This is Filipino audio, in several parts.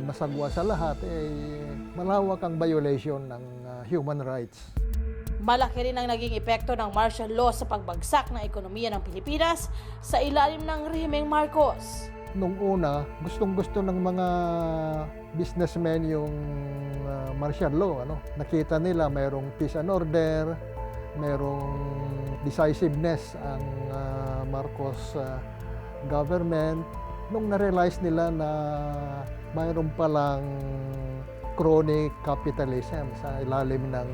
Masagwa sa lahat, malawak ang violation ng human rights. Malaki rin ang naging epekto ng martial law sa pagbagsak ng ekonomiya ng Pilipinas sa ilalim ng rehimeng Marcos. Nung una, gustong-gusto ng mga businessmen yung martial law. Nakita nila mayroong peace and order, mayroong decisiveness ang Marcos government. Nung na-realize nila na mayroon palang chronic capitalism sa ilalim ng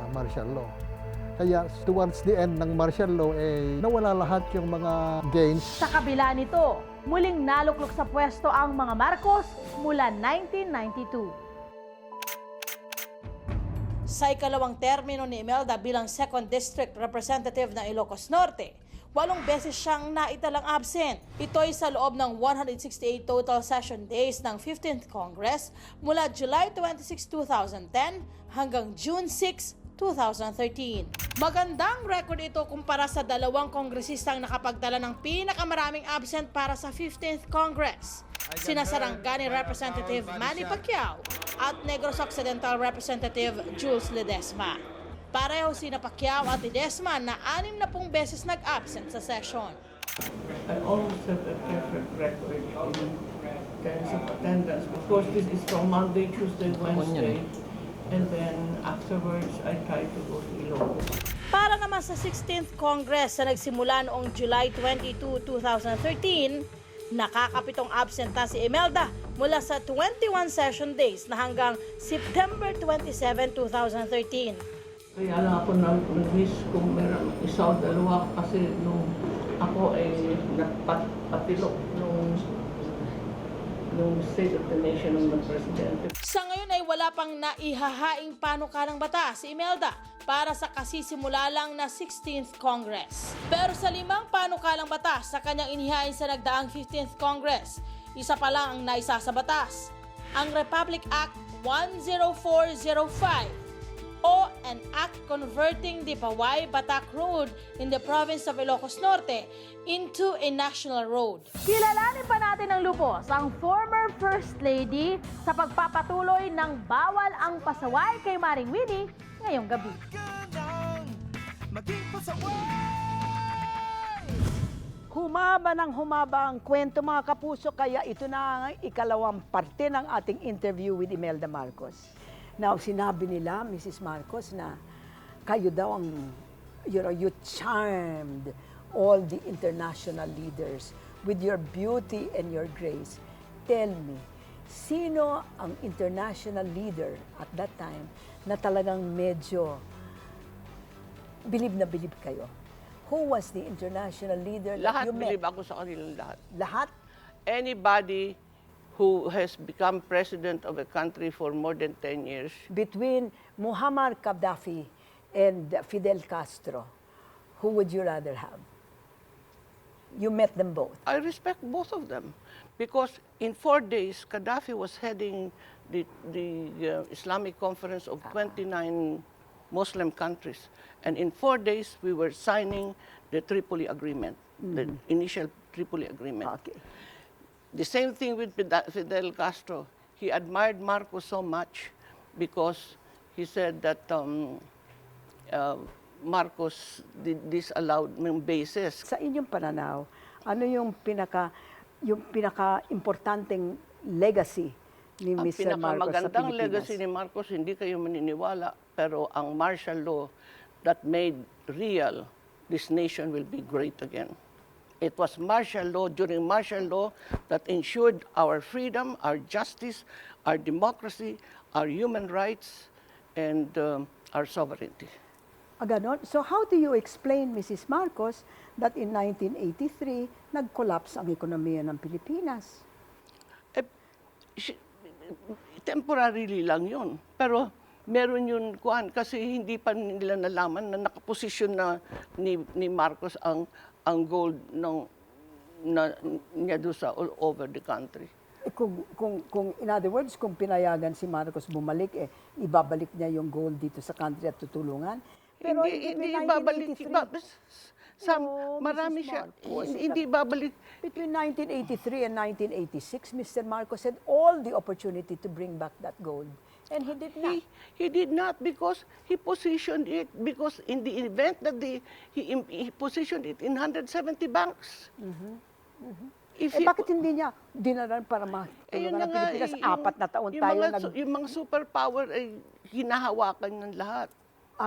martial law. Kaya towards the end ng martial law, nawala lahat yung mga gains. Sa kabila nito, muling naluklok sa pwesto ang mga Marcos mula 1992. Sa ikalawang termino ni Imelda bilang 2nd District Representative ng Ilocos Norte, 8 beses siyang naitalang absent. Ito'y sa loob ng 168 total session days ng 15th Congress mula July 26, 2010 hanggang June 6, 2013. Magandang record ito kumpara sa 2 kongresistang nakapagdala ng pinakamaraming absent para sa 15th Congress. Sina Sarangani Representative Manny Pacquiao at Negros Occidental Representative Jules Ledesma. Pareho sina Pacquiao at Ledesma na 60 beses nag-absent sa session. I almost have a perfect record in terms of attendance. Of course, this is from Monday, Tuesday, Wednesday, and then afterwards I try to go to Ilocos. Para naman sa 16th Congress na nagsimula noong July 22, 2013, nakakapitong absent na si Imelda mula sa 21 session days na hanggang September 27, 2013. Kaya lang ako nag-wish kung meron isa o dalawa kasi nung ako ay nagpatilok nung State of the Nation ng Presidente. Sa ngayon ay wala pang naihahaing panukalang batas si Imelda para sa kasisimula lang na 16th Congress. Pero sa 5 panukalang batas sa kanyang inihain sa nagdaang 15th Congress, isa pa lang ang naisa sa batas, ang Republic Act 10405 o an act converting the Pasaway-Batak Road in the province of Ilocos Norte into a national road. Kilalanin pa natin ng lubos ang former First Lady sa pagpapatuloy ng bawal ang pasaway kay Mareng Winnie ngayong gabi. Humaba ng humaba ang kwento mga kapuso, kaya ito na ang ikalawang parte ng ating interview with Imelda Marcos. Now, sinabi nila, Mrs. Marcos, na kayo daw ang, you charmed all the international leaders with your beauty and your grace. Tell me, sino ang international leader at that time na talagang medyo bilib na bilib kayo? Who was the international leader that you met? Lahat bilib ako sa kanilang lahat. Lahat? Anybody who has become president of a country for more than 10 years. Between Muammar Gaddafi and Fidel Castro, who would you rather have? You met them both. I respect both of them because in 4 days, Gaddafi was heading the Islamic Conference of 29 Muslim countries. And in 4 days, we were signing the Tripoli Agreement, the initial Tripoli Agreement. Okay. The same thing with Fidel Castro. He admired Marcos so much because he said that Marcos disallowed bases. Sa inyong pananaw, ano yung pinaka-importanteng legacy ni Mr. Marcos sa Pinakamagandang Pilipinas? legacy ni Marcos, hindi kayo maniniwala, pero ang martial law that made real this nation will be great again. It was martial law, during martial law, that ensured our freedom, our justice, our democracy, our human rights, and our sovereignty. Ganon. So how do you explain, Mrs. Marcos, that in 1983, nag-collapse ang ekonomiya ng Pilipinas? Temporarily lang yun. Pero meron yun, kasi hindi pa nila nalaman na nakaposisyon na ni Marcos ang gold niya doon sa all over the country. Kung in other words, kung pinayagan si Marcos bumalik, ibabalik niya yung gold dito sa country at tutulungan. Pero Hindi ibabalik. Marami Mrs. siya. Marcos. Hindi babalik. Between 1983 and 1986, Mr. Marcos had all the opportunity to bring back that gold. And he did not. He did not because he positioned it, because in the event that he positioned it in 170 banks. If Bakit hindi niya dinaran para Ayun matulungan na ng nga, Pilipinas? yung- 4 na taon tayo yung mga superpower ay hinahawakan ng lahat.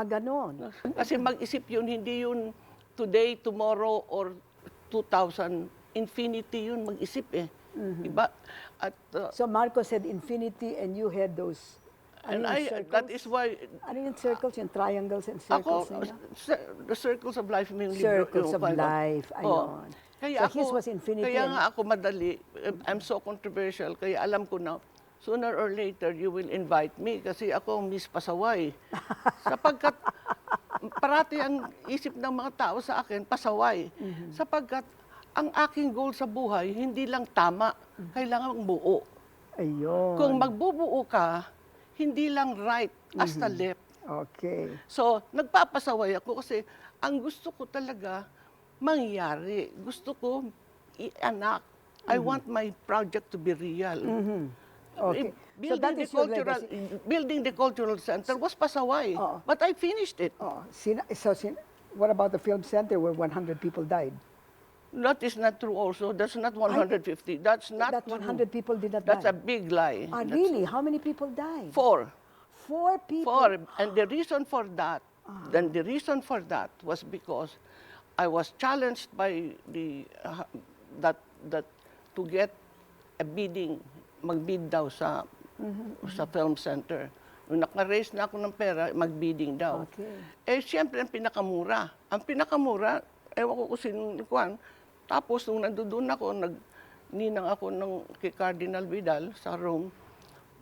ganon. Kasi mag-isip yun, hindi yun today, tomorrow, or 2000. Infinity yun, mag-isip eh. Diba? At, So Marcos had infinity and you had those, and yung circles? that is why, Ano yung circles, yung triangles and ako, circles? the circles of life, yung Circles of yung- life, Oo. ayun. Kaya So his was infinity Kaya and- nga ako madali, I'm so controversial, kaya alam ko na, sooner or later, you will invite me kasi ako Miss Pasaway. Sapagkat parati ang isip ng mga tao sa akin, Pasaway. Sapagkat ang aking goal sa buhay, hindi lang tama, kailangan buo. Ayun. Kung magbubuo ka, hindi lang right, hasta left. Okay. So, nagpapasaway ako kasi ang gusto ko talaga mangyari. Gusto ko i-anak. I want my project to be real. Okay. So that is your legacy. Building the cultural center was Pasaway. Oo. But I finished it. Oh, what about the film center where 100 people died? That is not true also. That's not 150. That's not That true. 100 people did not That's a die. big lie. That's Really? How many people died? 4. 4 people. 4. And the reason for that, was because I was challenged by that to get a bidding, magbid daw sa film center. Nung naka-raise na ako ng pera, magbidding daw. Okay. Eh, siyempre, ang pinakamura. Ang pinakamura, ewan ko kung sinong kuwan. Tapos, nung nandoon ako, ninang ako kay Cardinal Vidal sa Rome,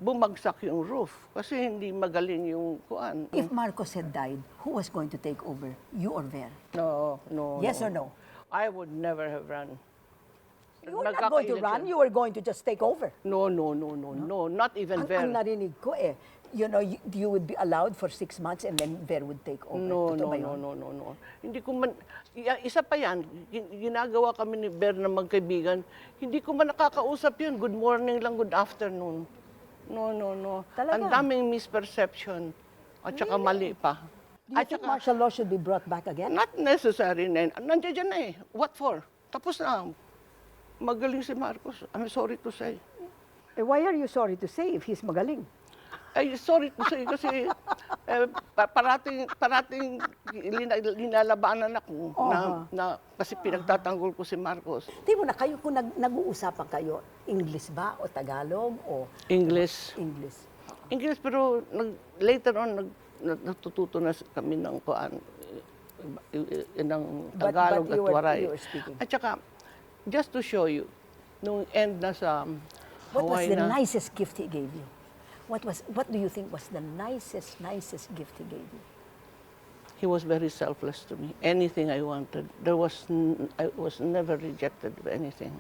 bumagsak yung roof. Kasi hindi magaling yung kuwan. If Marcos had died, who was going to take over? You or Ver? No. Yes or no? I would never have run. You were not going to run, you were going to just take over. No, not even Ver. Ang narinig ko you would be allowed for 6 months and then Ver would take over. No. Totoo ba yun? Hindi ko man, isa pa yan, ginagawa kami ni Ber na magkaibigan, hindi ko man nakakausap yun. Good morning lang, good afternoon. No. Talaga? Ang daming misperception. At saka mali pa. Do you think martial law should be brought back again? Not necessary na. Nandiyan dyan na eh. What for? Tapos na. Magaling si Marcos. I'm sorry to say. Why are you sorry to say if he's magaling? Ay, sorry to say kasi parating linalabanan ako na kasi pinagtatanggol ko si Marcos. Di mo na kayo, kung nag-uusapan kayo, English ba o Tagalog o English. English? Pero later on natututo na kami ng ng Tagalog But at Waray. you were speaking. At saka, just to show you, nung end na sa What was Hawaii the na, nicest gift he gave you? What do you think was the nicest gift he gave you? he was very selfless to me. Anything I wanted. I was never rejected of anything.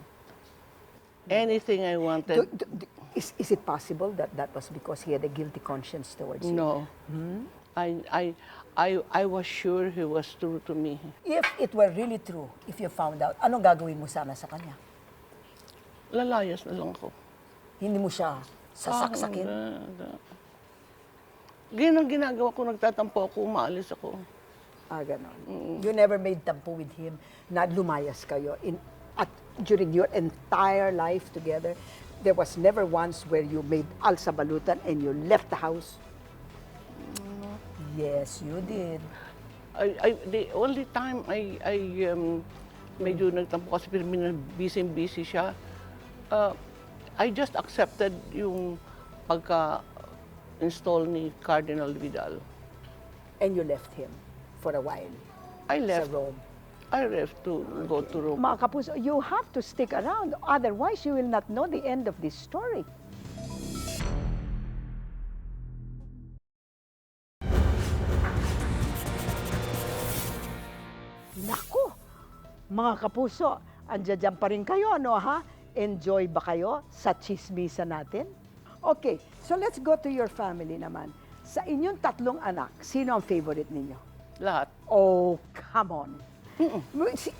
Anything I wanted. Is it possible that that was because he had a guilty conscience towards you? No. I was sure he was true to me. If it were really true, if you found out, anong gagawin mo sana sa kanya? Lalayas na lang ako. Hindi mo siya sasaksakin? Ganyan ang ginagawa ko, nagtatampo ako, umaalis ako. Ganon. You never made tampo with him na lumayas kayo during your entire life together. There was never once where you made alsabalutan and you left the house? Yes, you did. The only time medyo nagtampo kasi busy siya, I just accepted yung pagka-install ni Cardinal Vidal. And you left him for a while I left. sa Rome. I left to go to Rome. Mga kapuso, you have to stick around. Otherwise, you will not know the end of this story. Naku! Mga kapuso, andyan pa rin kayo, no ha? Enjoy ba kayo sa chismisa natin? Okay, so let's go to your family naman. Sa inyong 3 anak, sino ang favorite ninyo? Lahat. Oh, come on.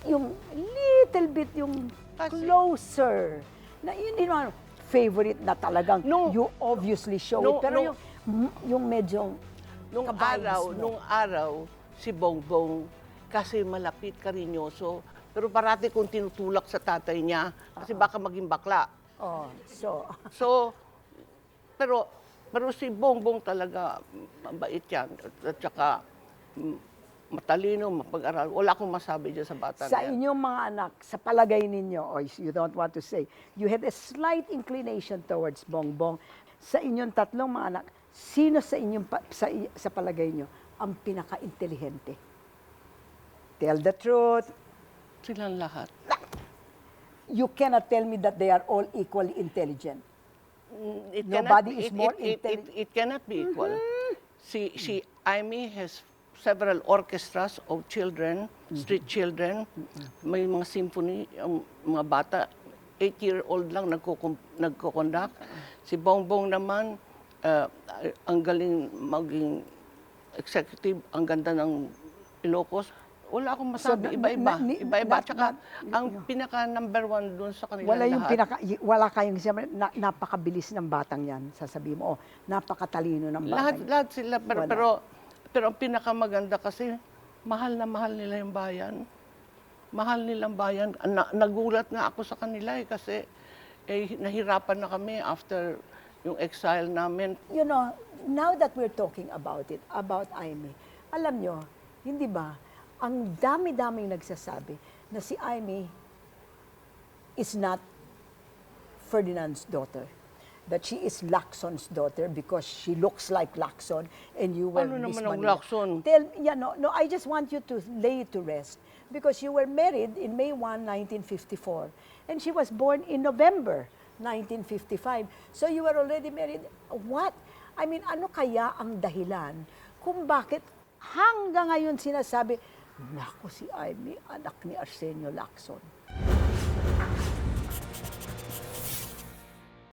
Yung little bit, yung closer. Na yun din ano, favorite na talagang you obviously show it. Pero yung medyo Nung ka-vibes mo. araw, si Bongbong, kasi malapit, karinyoso, pero parati kong tinutulak sa tatay niya, kasi baka maging bakla. Oh, So, pero si Bongbong talaga, mabait yan. At saka, matalino, mapag-aral. Wala akong masabi dyan sa bata sa na yan. inyong mga anak, sa palagay ninyo, or you don't want to say, you had a slight inclination towards Bongbong. Sa inyong tatlong mga anak, sino sa inyong sa palagay nyo ang pinaka-intelihente? Tell the truth. Silang lahat. You cannot tell me that they are all equally intelligent. It Nobody is more intelligent. It cannot be equal. Si Amy has several orchestras of children, street children. May mga symphony, ang mga bata, 8-year-old lang nagko-conduct. Si Bongbong naman, ang galing maging executive, ang ganda ng Ilocos. Wala akong masabi, iba-iba. Tsaka, ang pinaka-number one dun sa kanila Wala kayong napakabilis ng batang yan. Sasabihin mo, napakatalino ng batang yan. Lahat sila, pero ang pinakamaganda kasi, mahal na mahal nila yung bayan. Mahal nilang bayan. Nagulat nga ako sa kanila kasi nahirapan na kami after yung exile namin. You know, now that we're talking about it, about Amy, alam nyo, hindi ba, ang dami-daming nagsasabi na si Amy is not Ferdinand's daughter. That she is Lacson's daughter because she looks like Lacson and you were Ano Miss naman ang Manila. Lacson? No, I just want you to lay it to rest because you were married in May 1, 1954 and she was born in November 1955. So you were already married. What? I mean, ano kaya ang dahilan kung bakit hanggang ngayon sinasabi, naku si Amy, anak ni Arsenio Lacson.